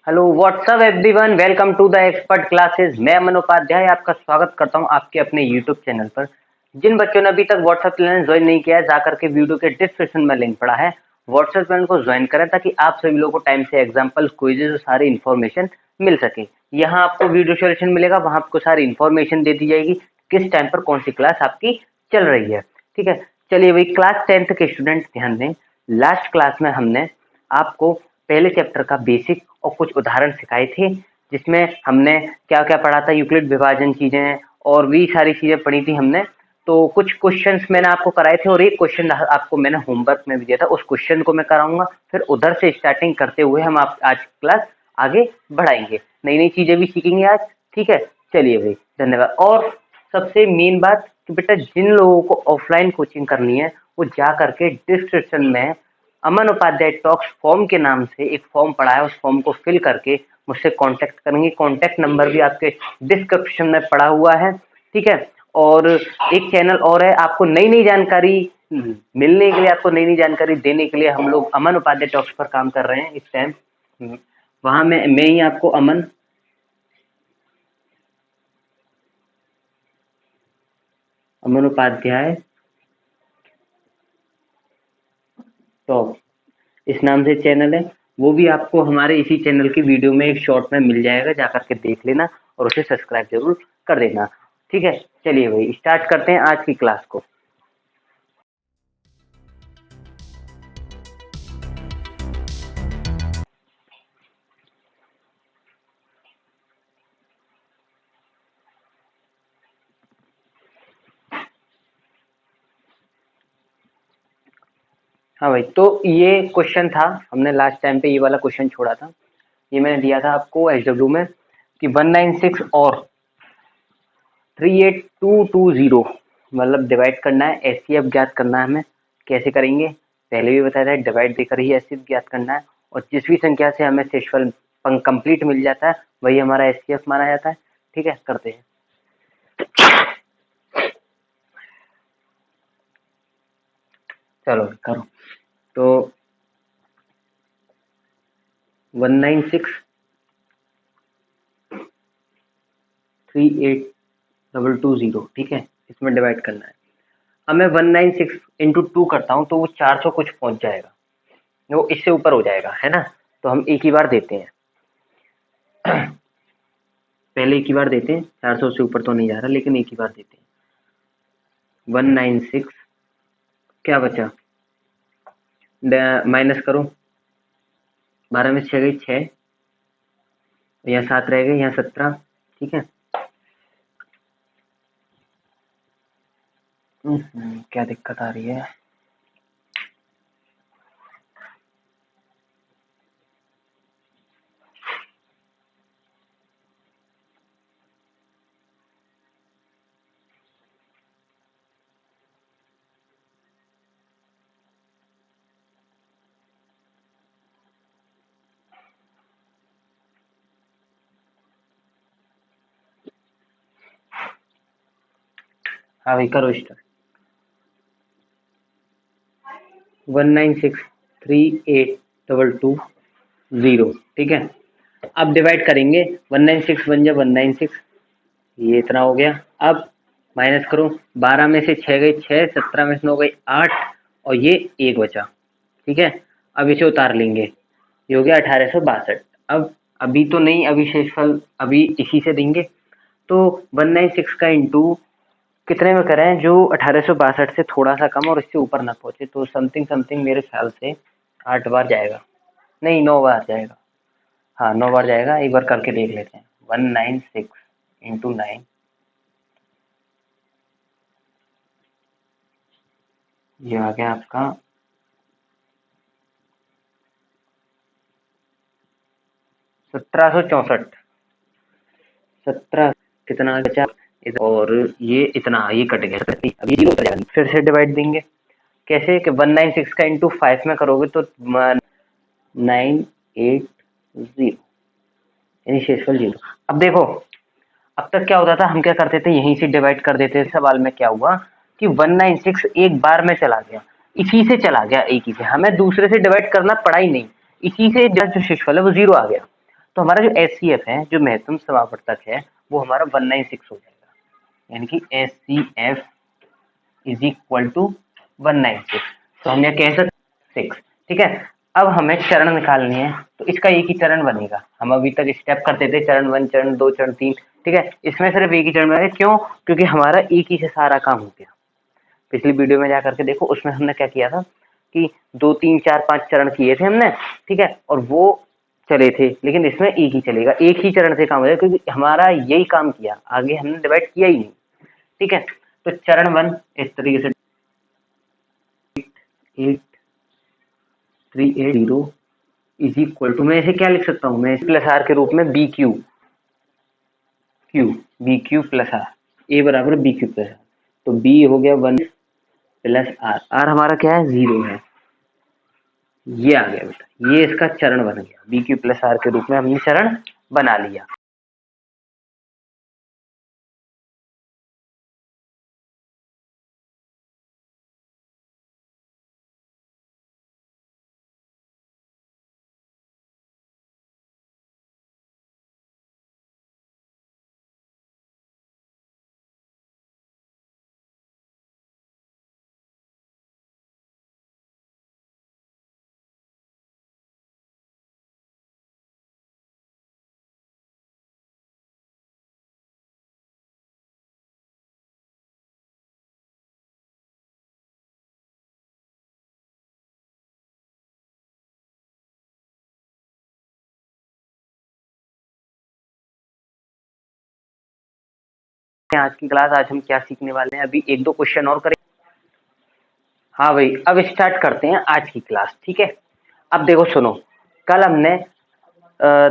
Hello what's up everyone, welcome to the expert classes. मैं अमन उपाध्याय आपका स्वागत करता हूं आपके अपने यूट्यूब चैनल पर। जिन बच्चों ने अभी तक व्हाट्सएप चैनल ज्वाइन नहीं किया है, जाकर के वीडियो के डिस्क्रिप्शन में लिंक पड़ा है, व्हाट्सएप चैनल को ज्वाइन करें ताकि आप सभी लोगों को टाइम से एग्जाम्पल, क्विजेज और सारी इन्फॉर्मेशन मिल सके। यहाँ आपको वीडियो सोल्यूशन मिलेगा, वहां आपको सारी इन्फॉर्मेशन दे दी जाएगी किस टाइम पर कौन सी क्लास आपकी चल रही है। ठीक है, चलिए भाई, क्लास 10th के स्टूडेंट ध्यान दें। लास्ट क्लास में हमने आपको पहले चैप्टर का बेसिक और कुछ उदाहरण सिखाए थे, जिसमें हमने क्या क्या पढ़ा था, यूक्लिड विभाजन चीजें और भी सारी चीजें पढ़ी थी हमने। तो कुछ क्वेश्चंस मैंने आपको कराए थे और एक क्वेश्चन आपको मैंने होमवर्क में भी दिया था, उस क्वेश्चन को मैं कराऊंगा। फिर उधर से स्टार्टिंग करते हुए हम आप आज क्लास आगे बढ़ाएंगे, नई नई चीजें भी सीखेंगे आज। ठीक है, चलिए भाई, धन्यवाद। और सबसे मेन बात कि बेटा, जिन लोगों को ऑफलाइन कोचिंग करनी है वो जा करके डिस्क्रिप्शन में अमन उपाध्याय टॉक्स फॉर्म के नाम से एक फॉर्म पड़ा है, उस फॉर्म को फिल करके मुझसे कांटेक्ट करेंगे। कांटेक्ट नंबर भी आपके डिस्क्रिप्शन में पड़ा हुआ है। ठीक है, और एक चैनल और है, आपको नई नई जानकारी मिलने के लिए, आपको नई नई जानकारी देने के लिए हम लोग अमन उपाध्याय टॉक्स पर काम कर रहे हैं इस टाइम। वहां मैं ही आपको अमन उपाध्याय टॉक्स इस नाम से चैनल है, वो भी आपको हमारे इसी चैनल की वीडियो में एक शॉर्ट में मिल जाएगा, जाकर के देख लेना और उसे सब्सक्राइब जरूर कर देना। ठीक है, चलिए भाई, स्टार्ट करते हैं आज की क्लास को। हाँ भाई, तो ये क्वेश्चन था, हमने लास्ट टाइम पे ये वाला क्वेश्चन छोड़ा था। ये मैंने दिया था आपको एसडब्ल्यू में कि 196 और 38220 मतलब डिवाइड करना है, एचसीएफ ज्ञात करना है हमें। कैसे करेंगे पहले भी बताया था, डिवाइड देकर ही एचसीएफ ज्ञात करना है। और जिस भी संख्या से हमें शेषफल कंप्लीट मिल जाता है वही हमारा एचसीएफ माना जाता है। ठीक है, करते हैं। चलो करो। तो 196 38220, ठीक है, इसमें डिवाइड करना है। अब मैं 196 इंटू 2 करता हूँ तो वो 400 कुछ पहुंच जाएगा, वो इससे ऊपर हो जाएगा, है ना। तो हम एक ही बार देते हैं, पहले एक ही बार देते हैं। 400 से ऊपर तो नहीं जा रहा, लेकिन एक ही बार देते हैं। 196 क्या बचा, माइनस करो, 12 में 6 गई 6, यहाँ 7 रह गए, यहाँ 17। ठीक है, क्या दिक्कत आ रही है। हाँ भाई, करो स्टार्ट। 1963822 ठीक है। अब डिवाइड करेंगे, 196 बन जाए 196, ये इतना हो गया। अब माइनस करो, 12 में से 6 गई 6, 17 में से 9 गई 8, और ये 1 बचा। ठीक है, अब इसे उतार लेंगे, ये हो गया 1862। अब अभी तो नहीं, अभी शेषफल अभी इसी से देंगे। तो 196 का इंटू कितने में करें जो 1862 से थोड़ा सा कम और इससे ऊपर ना पहुंचे, तो समथिंग समथिंग मेरे ख्याल से 8 बार जाएगा, नहीं 9 बार जाएगा। हाँ 9 बार जाएगा, एक बार करके देख लेते हैं। 196 इंटू 9, ये आ गया आपका 1764। 17 कितना बचा, और ये इतना, ये कट गया, अब ये 0 उतर जाएगा। फिर से डिवाइड देंगे, कैसे कि 196 का इंटू 5 में करोगे तो 980, यानी शेषफल 0। अब देखो, अब तक क्या होता था, हम क्या करते थे, यहीं से डिवाइड कर देते थे। सवाल में क्या हुआ कि 196 एक बार में चला गया, इसी से चला गया, एक ही से, हमें दूसरे से डिवाइड करना पड़ा ही नहीं, इसी से जो शेषफल है वो 0 आ गया। तो हमारा जो HCF है, जो महत्तम समावर्तक है, वो हमारा 196 हो जाएगा, यानी कि HCF इज इक्वल टू 196। तो हम यह कह सकते 6, ठीक है। अब हमें चरण निकालने हैं, तो इसका एक ही चरण बनेगा। हम अभी तक स्टेप करते थे चरण 1, चरण 2, चरण 3, ठीक है। इसमें सिर्फ एक ही चरण बनेगा, क्यों? क्योंकि हमारा एक ही से सारा काम हो गया। पिछली वीडियो में जा करके देखो, उसमें हमने क्या किया था कि 2, 3, 4, 5 चरण किए थे हमने, ठीक है, और वो चले थे। लेकिन इसमें एक ही चलेगा, एक ही चरण से काम हो जाएगा, क्योंकि हमारा यही काम किया, आगे हमने डिवाइड किया ही नहीं, ठीक है। तो चरण 1 इस तरीके से 8380 इज इक्वल टू, मैं इसे क्या लिख सकता हूँ, मैं प्लस आर के रूप में बी क्यू प्लस आर, ए बराबर बी क्यू प्लस आर। तो बी हो गया 1 प्लस आर, आर हमारा क्या है, 0 है। ये आ गया बेटा, ये इसका चरण बन गया, बी क्यू प्लस आर के रूप में हमने चरण बना लिया। आज की क्लास, आज हम क्या सीखने वाले हैं, अभी 1-2 क्वेश्चन और करें। हाँ भाई, अब स्टार्ट करते हैं आज की क्लास, ठीक है। अब देखो सुनो, कल हमने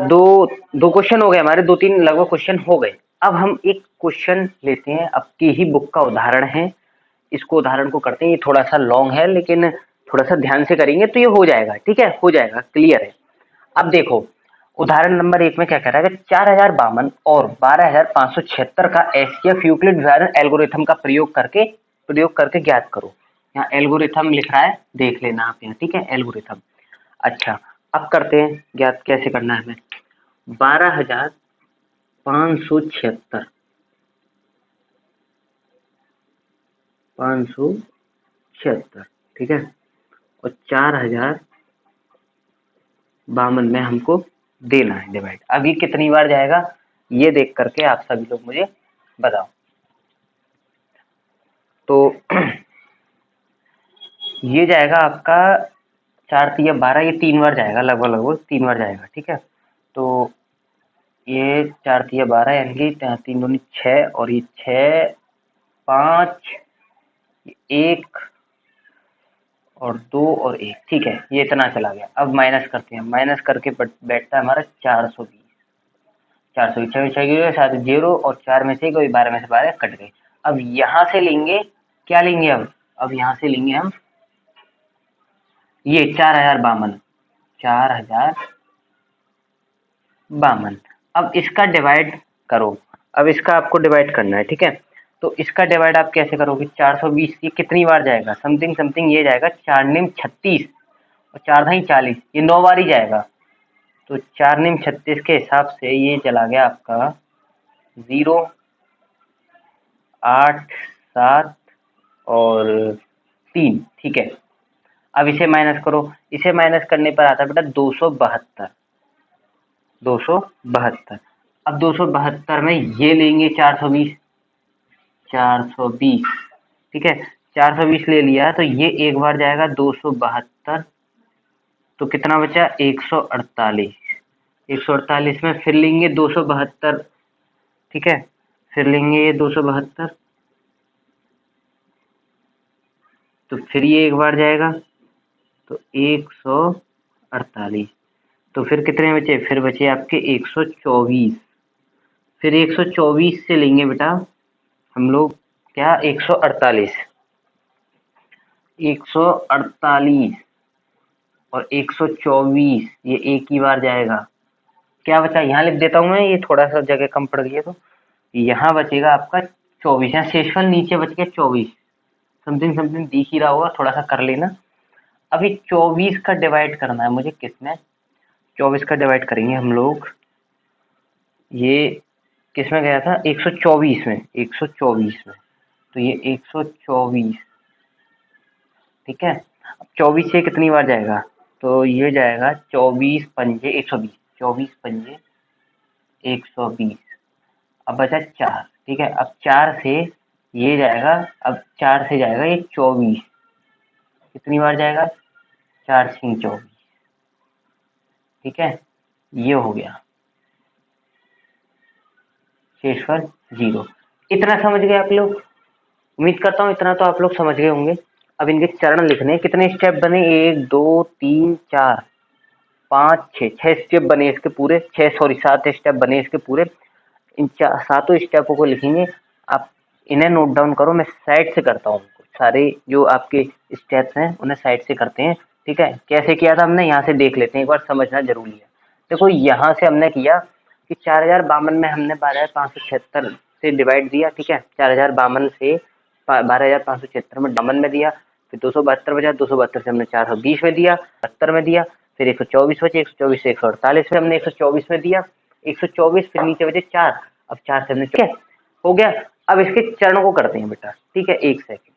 दो दो क्वेश्चन हो गए हमारे, 2-3 लगभग क्वेश्चन हो गए। अब हम एक क्वेश्चन लेते हैं, आपकी ही बुक का उदाहरण है, इसको उदाहरण को करते हैं। ये थोड़ा सा लॉन्ग है, लेकिन थोड़ा सा ध्यान से करेंगे तो ये हो जाएगा, ठीक है, हो जाएगा, क्लियर है। अब देखो, उदाहरण नंबर 1 में क्या कह रहा है कि 4052 और 12576 का एचसीएफ यूक्लिड डिवीजन एल्गोरिथम का प्रयोग करके ज्ञात करो। यहाँ एल्गोरिथम लिख रहा है, देख लेना आप यहाँ, ठीक है, एल्गोरिथम। अच्छा, अब करते हैं ज्ञात, कैसे करना है हमें। 12576 576, ठीक है, और 4052 में हमको देना है डिवाइड। अब ये कितनी बार जाएगा, ये देख करके आप सभी लोग मुझे बताओ। तो ये जाएगा आपका 4 तिया 12, ये 3 बार जाएगा, लगभग 3 बार जाएगा, ठीक है। तो ये 4 तिया 12, यानी कि 3 दूनी 6, और ये 6, 5, 1 और 2 और 1, ठीक है, ये इतना चला गया। अब माइनस करते हैं, माइनस करके बैठता है हमारा 420। 420 6 साथ 0 और 4 में से कोई 12 में से 12 कट गए। अब यहाँ से लेंगे, क्या लेंगे अब यहाँ से लेंगे हम ये 4052। अब इसका डिवाइड करो, अब इसका आपको डिवाइड करना है, ठीक है। तो इसका डिवाइड आप कैसे करोगे, 420 ये कितनी बार जाएगा, समथिंग समथिंग ये जाएगा 4 निम 36 और 4 धाई 40, ये 9 बार ही जाएगा। तो 4 निम 36 के हिसाब से ये चला गया आपका 0, 8, 7 और 3, ठीक है। अब इसे माइनस करो, इसे माइनस करने पर आता है बेटा 272। अब 272 में ये लेंगे 420, ठीक है, 420 ले लिया तो ये एक बार जाएगा 272, तो कितना बचा 148। 148 में फिर लेंगे 272, ठीक है, फिर लेंगे ये 272, तो फिर ये एक बार जाएगा तो 148, तो फिर कितने बचे, फिर बचे आपके 124। फिर 124 से लेंगे बेटा हम लोग क्या 148 और 124, ये एक ही बार जाएगा। क्या बचा, यहाँ लिख देता हूँ मैं, ये थोड़ा सा जगह कम पड़ गई है, तो यहाँ बचेगा आपका 24, यहाँ शेषफल नीचे बच गया 24, समथिंग समथिंग दिख ही रहा होगा, थोड़ा सा कर लेना। अभी 24 का डिवाइड करना है मुझे किसमें, 24 का डिवाइड करेंगे हम लोग ये किस में गया था? 124 में, 124 में। तो ये 124, ठीक है। अब 24 से कितनी बार जाएगा? तो ये जाएगा 24 पंजे 120, 24 पंजे 120। अब बचा 4, ठीक है। अब 4 से ये जाएगा, अब 4 से जाएगा ये 24, कितनी बार जाएगा? 4 छीं 24, ठीक है। ये हो गया, शेषफल 0। इतना समझ गए आप लोग? उम्मीद करता हूँ इतना तो आप लोग समझ गए होंगे। अब इनके चरण लिखने हैं। कितने स्टेप बने? 1 2 3 4 5 6, 6 स्टेप बने इसके पूरे, 7 स्टेप बने इसके पूरे। इन सातों स्टेपों को लिखेंगे। आप इन्हें नोट डाउन करो, मैं साइड से करता हूँ। सारे जो आपके स्टेप्स हैं उन्हें साइड से करते हैं, ठीक है। कैसे किया था हमने, यहाँ से देख लेते हैं, एक बार समझना जरूरी है। देखो यहाँ से हमने किया कि 4052 में हमने 12576 से डिवाइड दिया, ठीक है। 4052 से 12576 में डामन में दिया, फिर 272 बचा, 272 से हमने 420 में दिया, 70 में दिया, फिर 124 बचे, 124 से 148 में हमने 124 में दिया, 124 फिर नीचे बचे 4, अब 4 से हमने, ठीक है, हो गया। अब इसके चरण को करते हैं बेटा, ठीक है। 1 सेकंड।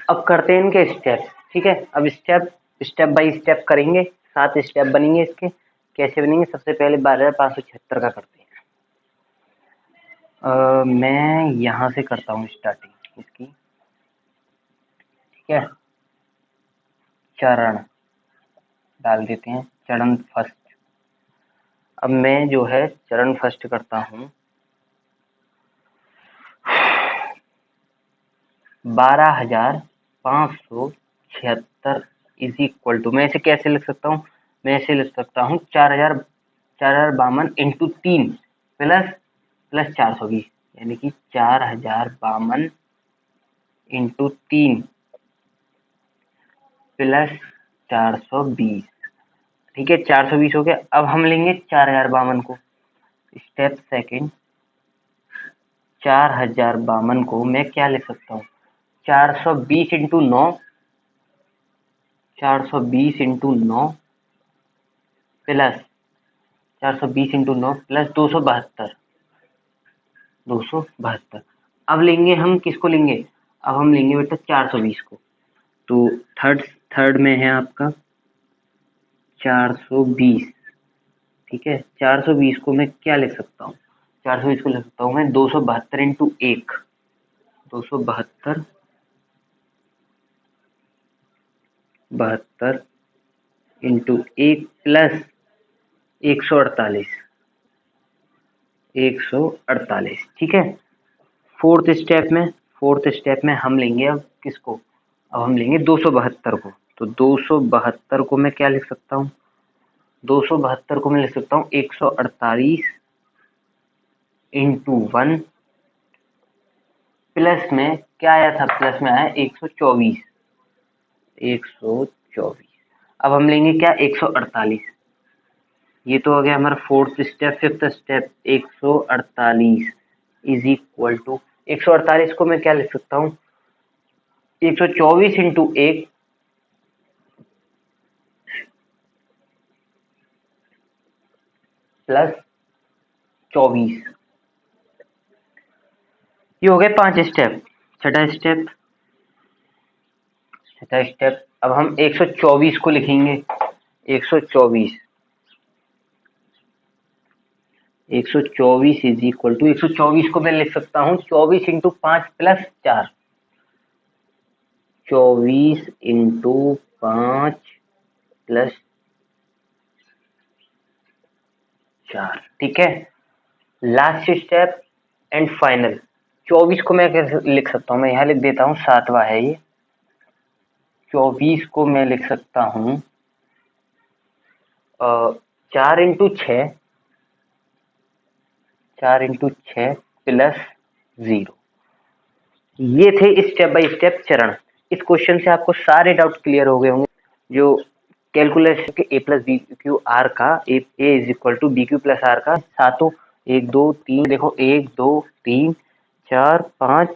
अब करते हैं इनके स्टेप, ठीक है। अब स्टेप बाय स्टेप करेंगे। 7 स्टेप बनेंगे इसके। कैसे बनेंगे? सबसे पहले 12576 का करते हैं। मैं यहाँ से करता हूँ स्टार्टिंग इसकी, ठीक है। चरण डाल देते हैं, चरण फर्स्ट। अब मैं जो है चरण फर्स्ट करता हूँ 12576 इज इक्वल टू, मैं इसे कैसे लिख सकता हूँ? मैं इसे लिख सकता हूँ 4052 इंटू 3 प्लस 420, यानी कि 4052 इंटू 3 प्लस 420, ठीक है। 420 हो गया। अब हम लेंगे 4052 को, स्टेप सेकंड। 4052 को मैं क्या लिख सकता हूँ? 420 into 9, 420 into 9 plus 420 into 9 plus 272, 272। अब लेंगे हम किसको लेंगे? अब हम लेंगे बेटा 420 को। तो थर्ड में है आपका 420, ठीक है। 420 को मैं क्या लिख सकता हूँ? 420 को लिख सकता हूँ मैं 272 इंटू 1, 272 72 इंटू 1 प्लस 148, 148, ठीक है। फोर्थ स्टेप में हम लेंगे अब किसको? अब हम लेंगे 272 को। तो 272 को मैं क्या लिख सकता हूँ? 272 को मैं लिख सकता हूँ 148 इंटू 1 प्लस में क्या आया था? प्लस में आया 124, 124। अब हम लेंगे क्या? 148। ये तो हो गया हमारा fourth step. Fifth step 148 is equal to, 148 को मैं क्या लिख सकता हूँ? 124 इंटू 1 प्लस 24। ये हो गए 5 स्टेप। छठा स्टेप अब हम 124 को लिखेंगे। 124 इज इक्वल टू, 124 को मैं लिख सकता हूँ 24 इंटू 5 प्लस 4, 24 इंटू 5 प्लस 4, ठीक है। Last step and final. 24 को मैं कैसे लिख सकता हूँ? मैं यहाँ लिख देता हूँ, 7वां है ये। 24 को मैं लिख सकता हूँ 4 इंटू 6, 4 इंटू 6 प्लस 0। ये थे स्टेप बाय स्टेप चरण। इस क्वेश्चन से आपको सारे डाउट क्लियर हो गए होंगे। जो कैलकुलेशन के A plus B Q R का, A is equal to B Q plus R का, सातों 1 2 3, देखो 1 2 3 4 5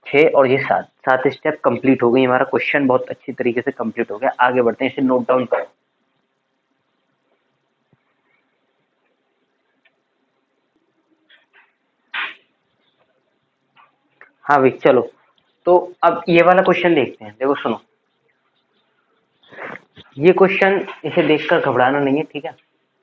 6 और ये 7 स्टेप कंप्लीट हो गई। हमारा क्वेश्चन बहुत अच्छी तरीके से कंप्लीट हो गया। आगे बढ़ते हैं, इसे नोट डाउन करो। हाँ भाई चलो, तो अब ये वाला क्वेश्चन देखते हैं। देखो सुनो, ये क्वेश्चन इसे देखकर घबराना नहीं है, ठीक है।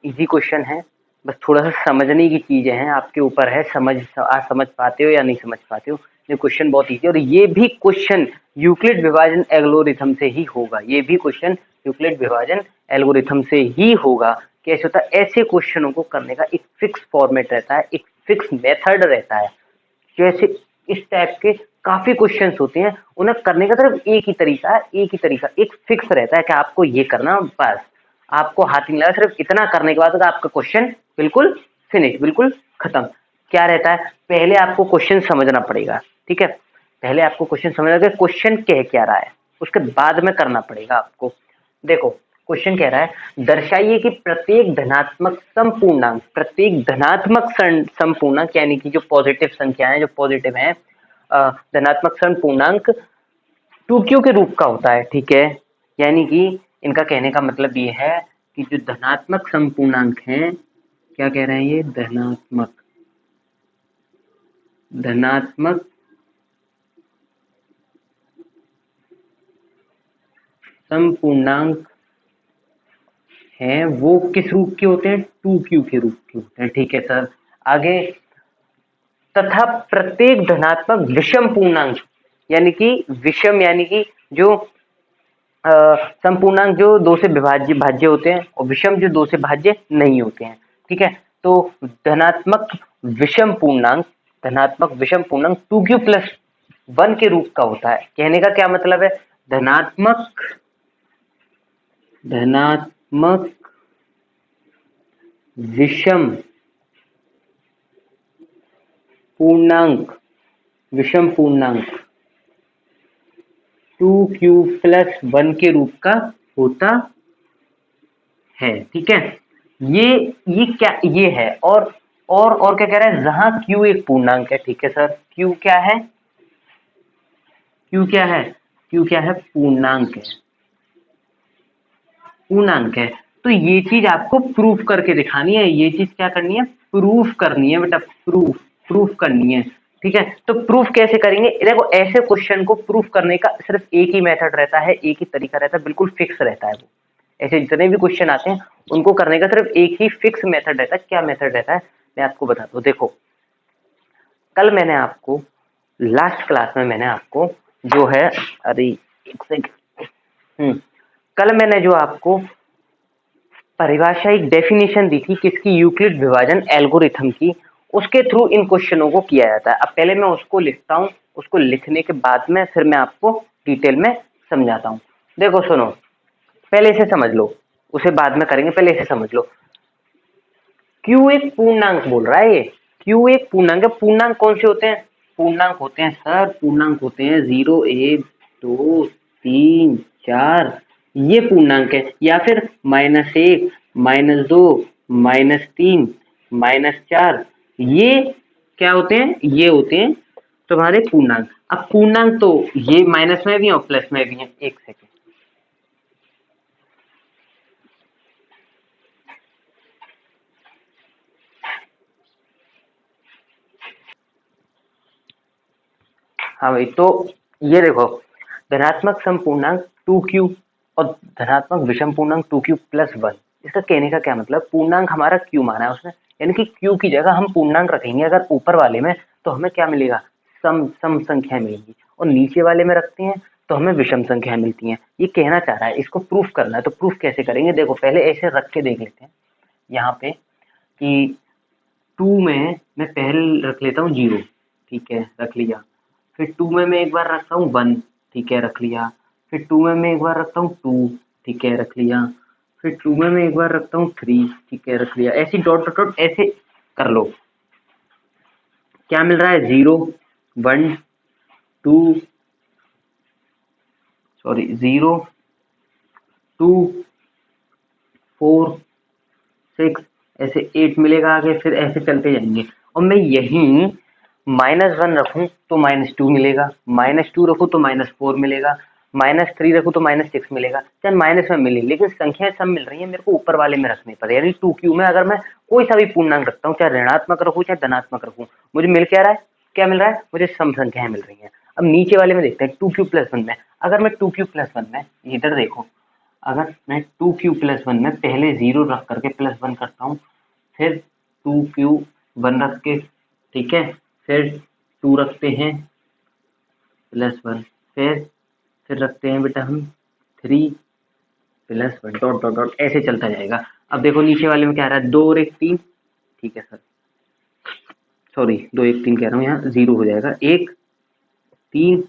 इजी क्वेश्चन है, बस थोड़ा सा समझने की चीजें हैं, आपके ऊपर है आज समझ पाते हो या नहीं समझ पाते हो। ये क्वेश्चन बहुत इजी है, और ये भी क्वेश्चन यूक्लिड विभाजन एल्गोरिथम से ही होगा। ये भी क्वेश्चन यूक्लिड विभाजन एल्गोरिथम से ही होगा। कैसे होता है, ऐसे क्वेश्चनों को करने का एक फिक्स फॉर्मेट रहता है, एक फिक्स मेथड रहता है। जैसे इस टाइप के काफी क्वेश्चंस होते हैं, उन्हें करने का सिर्फ एक ही तरीका है, एक फिक्स रहता है कि आपको ये करना, बस आपको हाथ नहीं लगा, सिर्फ इतना करने के बाद आपका क्वेश्चन बिल्कुल फिनिश, बिल्कुल खत्म। क्या रहता है, पहले आपको क्वेश्चन समझना पड़ेगा, ठीक है। पहले आपको क्वेश्चन समझना कि क्वेश्चन कह क्या रहा है, उसके बाद में करना पड़ेगा आपको। देखो क्वेश्चन कह रहा है, दर्शाइए कि प्रत्येक धनात्मक समपूर्णांक यानी कि जो पॉजिटिव संख्या है, जो पॉजिटिव है, धनात्मक समपूर्णांक 2q के रूप का होता है, ठीक है। यानी कि इनका कहने का मतलब ये है कि जो धनात्मक समपूर्णांक हैं, क्या कह रहे हैं ये, धनात्मक समपूर्णांक हैं वो किस रूप के होते हैं, 2q के रूप के होते हैं, ठीक है सर। आगे, तथा प्रत्येक धनात्मक विषम पूर्णांक, यानी कि विषम यानी कि जो समपूर्णांक जो 2 से भाज्य होते हैं, और विषम जो 2 से भाज्य नहीं होते हैं, ठीक है। तो धनात्मक विषम पूर्णांक 2q प्लस 1 के रूप का होता है। कहने का क्या मतलब है, धनात्मक विषम पूर्णांक 2q प्लस 1 के रूप का होता है, ठीक है। ये क्या ये है, और क्या कह रहा है, जहां q एक पूर्णांक है, ठीक है सर। q क्या है, पूर्णांक है। तो ये चीज आपको प्रूफ करके दिखानी है, ये चीज क्या करनी है, प्रूफ करनी है बेटा, प्रूफ करनी है, ठीक है। तो प्रूफ कैसे करेंगे, देखो ऐसे क्वेश्चन को प्रूफ करने का सिर्फ एक ही मेथड रहता है, एक ही तरीका रहता है, बिल्कुल फिक्स रहता है वो। ऐसे जितने भी क्वेश्चन आते हैं उनको करने का सिर्फ एक ही फिक्स मेथड रहता है। क्या मेथड रहता है, मैं आपको बताता हूँ। देखो कल मैंने आपको, लास्ट क्लास में मैंने आपको जो है, अरे एक सेकंड, कल मैंने जो आपको परिभाषा, एक डेफिनेशन दी थी किसकी, यूक्लिड विभाजन एल्गोरिथम की, उसके थ्रू इन क्वेश्चनों को किया जाता है। अब पहले मैं उसको लिखता हूँ, उसको लिखने के बाद में फिर मैं आपको डिटेल में समझाता हूँ। देखो सुनो, पहले इसे समझ लो, उसे बाद में करेंगे, पहले इसे समझ लो। Q एक पूर्णांक बोल रहा है, ये Q एक पूर्णांक है। पूर्णांक कौन से होते हैं, पूर्णांक होते हैं सर, पूर्णांक होते हैं 0, 1, 2, 3, 4, ये पूर्णांक है। या फिर -1, -2, -3, -4, ये क्या होते हैं, ये होते हैं तुम्हारे पूर्णांक। अब पूर्णांक तो ये माइनस में भी है और प्लस में भी है। एक सेकेंड, हाँ भाई, तो ये देखो, धनात्मक समपूर्णांक 2q और धनात्मक विषम पूर्णांक 2q प्लस 1, इसका कहने का क्या मतलब, पूर्णांक हमारा q माना है उसने, यानी कि q की जगह हम पूर्णांक रखेंगे अगर ऊपर वाले में, तो हमें क्या मिलेगा, सम संख्या मिलेगी, और नीचे वाले में रखते हैं तो हमें विषम संख्या मिलती है। ये कहना चाह रहा है, इसको प्रूफ करना है। तो प्रूफ कैसे करेंगे, देखो पहले ऐसे रख के देख लेते हैं यहाँ पे कि 2 में मैं पहले रख लेता हूँ 0, ठीक है, रख लिया। फिर 2 में मैं एक बार रखता हूँ 1, ठीक है, रख लिया। फिर 2 में मैं एक बार रखता हूँ 2, ठीक है, रख लिया। फिर 2 में मैं एक बार रखता हूँ 3, ठीक है, रख लिया। ऐसी डॉट डॉट डॉट ऐसे कर लो। क्या मिल रहा है, 0, 1, 2, सॉरी 0, 2, 4, 6, ऐसे 8 मिलेगा आगे, फिर ऐसे चलते जाएंगे। और मैं यहीं -1 रखूं तो -2 मिलेगा, -2 रखूं तो -4 मिलेगा, -3 रखूं तो -6 मिलेगा, चाहे माइनस में मिले, लेकिन संख्याएं सब मिल रही है, मेरे को ऊपर वाले में रखने पर, यानी 2q में अगर मैं कोई सा भी पूर्णांक रखता हूँ, चाहे ऋणात्मक रखूँ चाहे धनात्मक रखूँ, मुझे मिल क्या रहा है, क्या मिल रहा है, मुझे सम संख्याएं मिल रही हैं। अब नीचे वाले में देखते हैं 2q+1 में, अगर मैं 2q+1 में इधर देखो, अगर मैं 2q+1 में पहले 0 रख करके +1 करता हूँ, फिर 2q1 रख के, ठीक है, फिर 2 रखते हैं +1, फिर रखते हैं बेटा हम 3 +1 डॉट डॉट डॉट, ऐसे चलता जाएगा। अब देखो नीचे वाले में क्या आ रहा है, 2 और 1 3, ठीक है सर, सॉरी 2 1 3 कह रहा हूँ, यहाँ 0 हो जाएगा, 1 3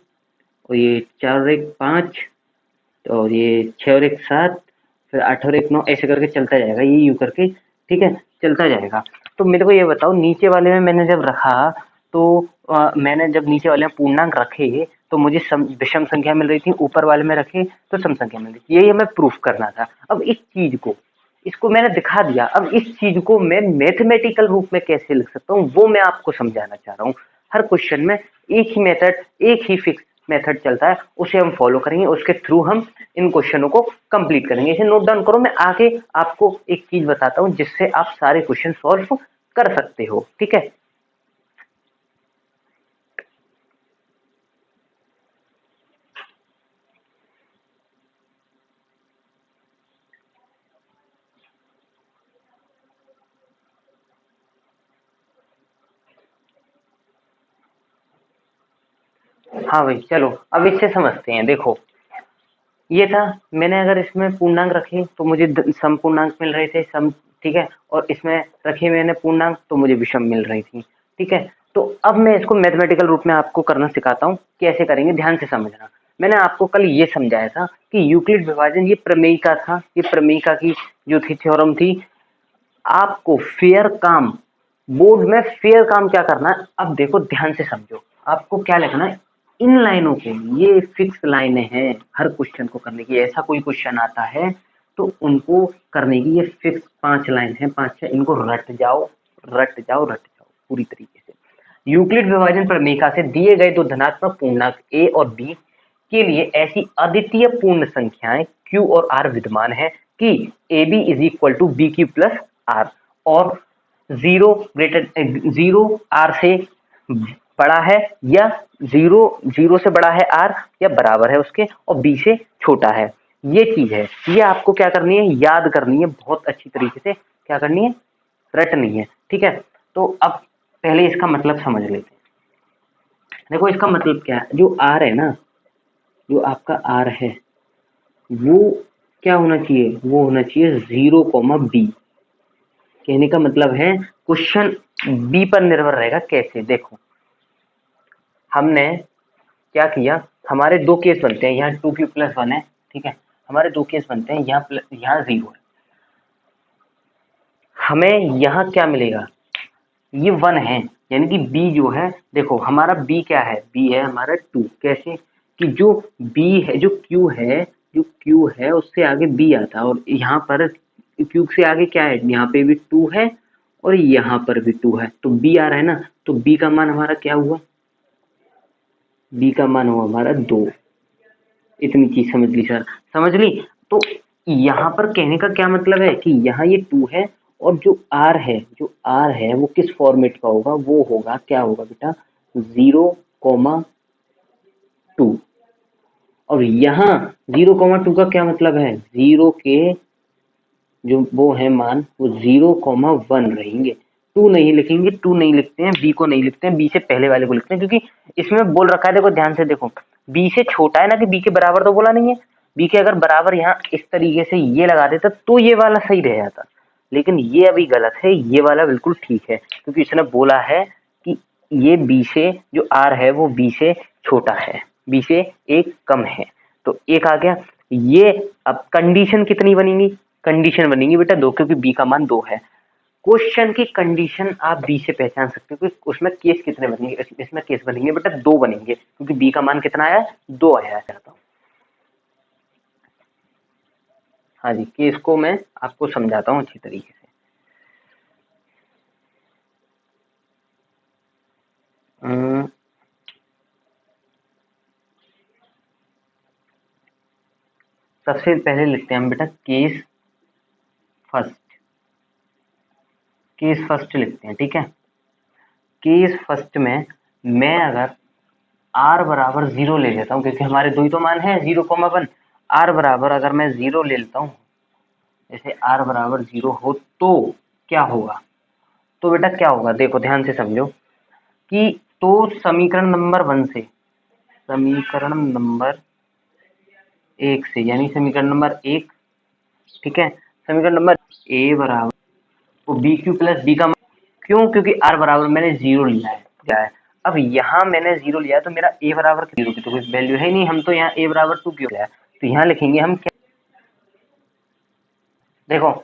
और ये 4 और 1 5 और ये 6 और 1 7, फिर 8 और 1 9, ऐसे करके चलता जाएगा, ये यूं करके, ठीक है, चलता जाएगा। तो मेरे को ये बताओ, नीचे वाले में मैंने जब रखा तो मैंने जब नीचे वाले में पूर्णांक रखे तो मुझे विषम संख्या मिल रही थी, ऊपर वाले में रखे तो सम संख्या मिल रही थी, यही हमें प्रूफ करना था। अब इस चीज को, इसको मैंने दिखा दिया, अब इस चीज को मैं मैथमेटिकल रूप में कैसे लिख सकता हूँ वो मैं आपको समझाना चाह रहा हूँ। हर क्वेश्चन में एक ही मेथड, एक ही फिक्स मेथड चलता है, उसे हम फॉलो करेंगे, उसके थ्रू हम इन क्वेश्चनों को कंप्लीट करेंगे। इसे नोट डाउन करो, मैं आगे आपको एक चीज बताता हूँ जिससे आप सारे क्वेश्चन सॉल्व कर सकते हो, ठीक है। हाँ भाई चलो, अब इससे समझते हैं। देखो ये था, मैंने अगर इसमें पूर्णांक रखे तो मुझे सम पूर्णांक मिल रहे थे, सम, ठीक है, और इसमें रखे मैंने पूर्णांक तो मुझे विषम मिल रही थी, ठीक है। तो अब मैं इसको मैथमेटिकल रूप में आपको करना सिखाता हूँ, कैसे करेंगे ध्यान से समझना। मैंने आपको कल ये समझाया था कि यूक्लिड विभाजन ये प्रमेयिका था, ये प्रमेयिका की जो थी थ्योरम थी। आपको फेयर काम, बोर्ड में फेयर काम क्या करना है, अब देखो ध्यान से समझो, आपको क्या लिखना है, इन लाइनों के, ये फिक्स लाइनें हैं हर क्वेश्चन को करने की। ऐसा कोई क्वेश्चन आता है तो उनको करने की ये फिक्स 5 लाइन है, 5 है, इनको रट जाओ रट जाओ रट जाओ पूरी तरीके से। यूक्लिड विभाजन प्रमेयिका से दिए गए दो धनात्मक पूर्णांक ए और बी के लिए ऐसी अद्वितीय पूर्ण संख्याएं Q और R विद्यमान है कि AB is equal to B Q plus R, और 0 R से बड़ा है, या 0 से बड़ा है R या बराबर है उसके, और B से छोटा है। ये चीज है, ये आपको क्या करनी है, याद करनी है, बहुत अच्छी तरीके से क्या करनी है, रटनी है, ठीक है। तो अब पहले इसका मतलब समझ लेते हैं। देखो इसका मतलब क्या है, जो R है ना, जो आपका R है वो क्या होना चाहिए, वो होना चाहिए 0, B। कहने का मतलब है क्वेश्चन बी पर निर्भर रहेगा। कैसे, देखो हमने क्या किया, हमारे दो केस बनते हैं, यहाँ 2q+1 है, ठीक है, हमारे दो केस बनते हैं, यहाँ 0 है, हमें यहाँ क्या मिलेगा, ये 1 है, यानी कि b जो है, देखो हमारा b क्या है, b है हमारा 2। कैसे कि जो b है, जो q है, जो q है उससे आगे b आता है, और यहाँ पर q से आगे क्या है, यहाँ पे भी 2 है और यहाँ पर भी 2 है, तो b आ रहा है ना, तो b का मान हमारा क्या हुआ, b का मान हुआ हमारा 2। इतनी चीज समझ ली सर, समझ ली। तो यहाँ पर कहने का क्या मतलब है कि यहाँ ये 2 है, और जो r है, जो r है वो किस फॉर्मेट का होगा, वो होगा, क्या होगा बेटा, 0,2। और यहाँ 0,2 का क्या मतलब है, 0 के जो वो है मान, वो 0,1 रहेंगे। 2 नहीं लिखेंगे, 2 नहीं लिखते हैं, बी को नहीं लिखते हैं, बी से पहले वाले को लिखते हैं, क्योंकि इसमें बोल रखा है, देखो ध्यान से देखो, बी से छोटा है ना, कि बी के बराबर तो बोला नहीं है, बी के अगर बराबर यहाँ इस तरीके से ये लगा देता तो ये वाला सही रह जाता, लेकिन ये अभी गलत है, ये वाला बिल्कुल ठीक है, क्योंकि इसने बोला है कि ये बी से, जो आर है वो बी से छोटा है, बी से एक कम है, तो एक आ गया ये। अब कंडीशन कितनी बनेगी, कंडीशन बनेगी बेटा 2, क्योंकि बी का मान 2 है। क्वेश्चन की कंडीशन आप बी से पहचान सकते हो कि उसमें केस कितने बनेंगे, इसमें केस बनेंगे बेटा 2 बनेंगे, क्योंकि बी का मान कितना आया, 2 आया है। हाँ जी, केस को मैं आपको समझाता हूँ अच्छी तरीके से। सबसे पहले लिखते हैं हम बेटा केस फर्स्ट लिखते हैं, ठीक है। केस फर्स्ट में मैं अगर r बराबर 0 ले लेता हूँ, क्योंकि हमारे दो ही तो मान है 0,1। r बराबर अगर मैं 0 ले लेता हूँ, जैसे r बराबर 0 हो तो क्या होगा, तो बेटा क्या होगा देखो ध्यान से समझो कि तो समीकरण नंबर 1 से, समीकरण नंबर 1 से, यानी समीकरण नंबर 1, ठीक है। समीकरण नंबर a बराबर तो बी क्यू प्लस बी का, क्यों, क्योंकि r बराबर मैंने 0 लिया है। अब यहाँ मैंने 0 लिया तो मेरा a बराबर 0 की तो कोई वैल्यू है नहीं, हम तो यहाँ a बराबर 2 क्यों लिया है, तो यहाँ लिखेंगे हम क्या, देखो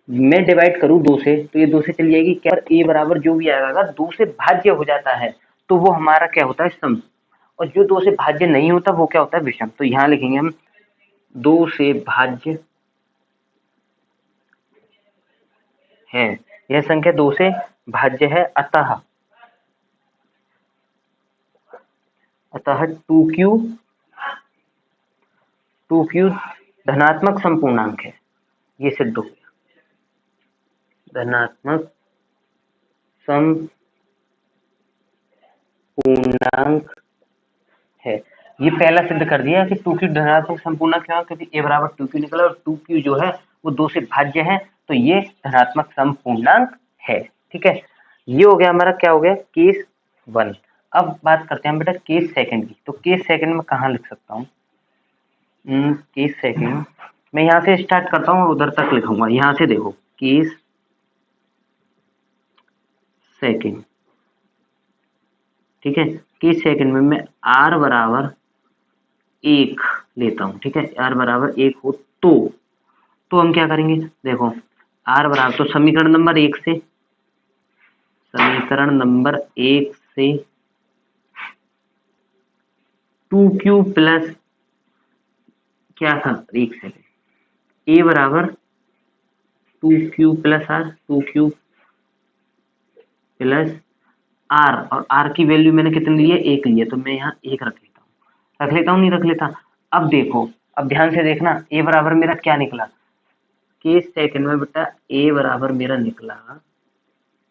मैं डिवाइड करूँ 2 से तो ये 2 से चली जाएगी, क्या a बराबर जो भी आएगा अगर 2 से भाज्य हो जाता है तो वो हमारा क्या होता है सम, और जो 2 से भाज्य नहीं होता वो क्या होता है विषम। तो यहाँ लिखेंगे हम 2 से भाज्य है, यह संख्या 2 से भाज्य है, अतः 2q धनात्मक संपूर्णांक है, ये सिद्ध हो गया, धनात्मक संपूर्णांक है। ये पहला सिद्ध कर दिया कि 2q धनात्मक संपूर्णांक क्यों, क्योंकि a बराबर 2q निकला और 2q जो है वो 2 से भाज्य है, तो ये धनात्मक संपूर्णांक है, ठीक है। ये हो गया हमारा, क्या हो गया केस 1। अब बात करते हैं बेटा केस सेकंड की। तो केस सेकंड में कहाँ लिख सकता हूँ, केस सेकंड मैं यहाँ से स्टार्ट करता हूँ और उधर तक लिखूंगा। यहाँ से देखो केस सेकंड, ठीक है। केस सेकंड में मैं r बराबर 1 लेता हूँ, ठीक है। r बराबर 1 हो तो हम क्या करेंगे, देखो r बराबर तो समीकरण नंबर 1 से, समीकरण नंबर 1 से 2q प्लस क्या था 1 से a बराबर 2q plus r, 2q plus r, और r की वैल्यू मैंने कितनी ली है 1 ली है, तो मैं यहाँ 1 रख लेता हूँ नहीं रख लेता। अब देखो, अब ध्यान से देखना a बराबर मेरा क्या निकला, केस सेकंड में बेटा a बराबर मेरा निकला,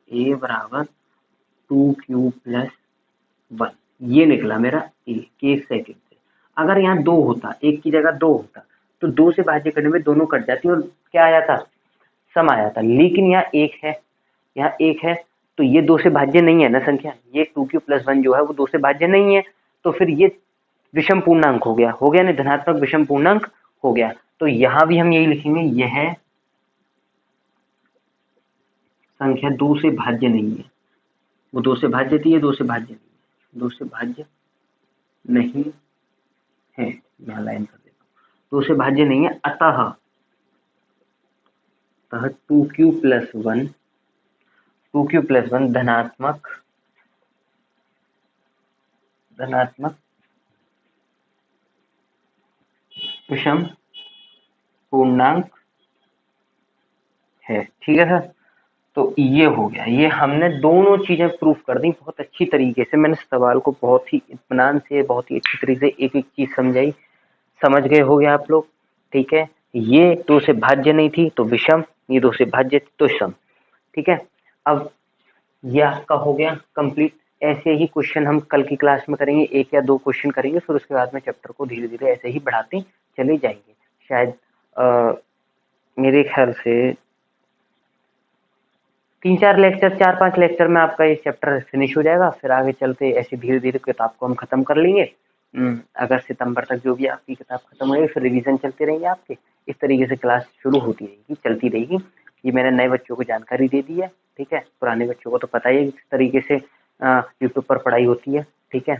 a बराबर 2q प्लस 1, ये निकला मेरा a केस सेकंड से। अगर यहाँ 2 होता, 1 की जगह 2 होता तो 2 से भाज्य करने में दोनों कट जाती और क्या आया था सम आया था, लेकिन यहाँ 1 है, यहाँ 1 है तो ये 2 से भाज्य नहीं है ना संख्या, ये 2q प्लस 1 जो है वो 2 से भाज्य नहीं है, तो फिर ये विषम पूर्णांक हो गया ना, धनात्मक विषम पूर्णांक हो गया। तो यहाँ भी हम यही लिखेंगे, यह संख्या 2 से भाज्य नहीं है, वो 2 से भाज्य थी, ये 2 से भाज्य नहीं है, 2 से भाज्य नहीं है, यहाँ लाइन कर देता हूँ, 2 से भाज्य नहीं है, अतः 2q प्लस 1 धनात्मक विषम पूर्णांक है, ठीक है सर। तो ये हो गया, ये हमने दोनों चीजें प्रूफ कर दी बहुत अच्छी तरीके से। मैंने सवाल को बहुत ही इत्मीनान से, बहुत ही अच्छी तरीके से एक एक चीज समझाई, समझ गए हो गया आप लोग, ठीक है। ये 2 से भाज्य नहीं थी तो विषम, ये 2 से भाज्य थी तो सम, ठीक है। अब ये आपका हो गया कंप्लीट। ऐसे ही क्वेश्चन हम कल की क्लास में करेंगे, 1 या 2 क्वेश्चन करेंगे, फिर उसके बाद में चैप्टर को धीरे धीरे ऐसे ही बढ़ाते चले जाएंगे। शायद मेरे ख्याल से 3-4 लेक्चर, 4-5 लेक्चर में आपका ये चैप्टर फिनिश हो जाएगा। फिर आगे चलते ऐसे धीरे धीरे किताब को हम खत्म कर लेंगे। अगस्त सितंबर तक जो भी आपकी किताब खत्म होगी, फिर रिवीजन चलते रहेंगे आपके। इस तरीके से क्लास शुरू होती रहेगी, चलती रहेगी। ये मैंने नए बच्चों को जानकारी दे दी है, ठीक है। पुराने बच्चों को तो पता ही है किस तरीके से यूट्यूब पर पढ़ाई होती है, ठीक है।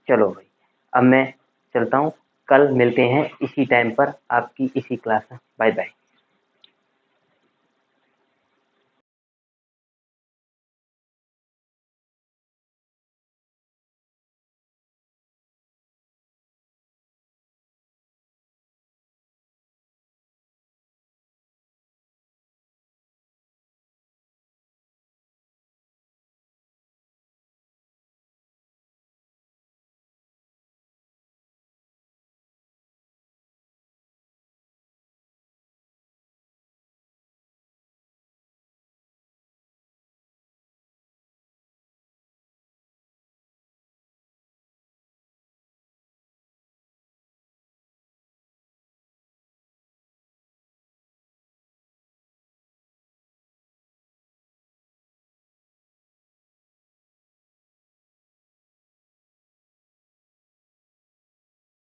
चलो भाई, अब मैं चलता हूँ, कल मिलते हैं इसी टाइम पर आपकी इसी क्लास में। Bye bye.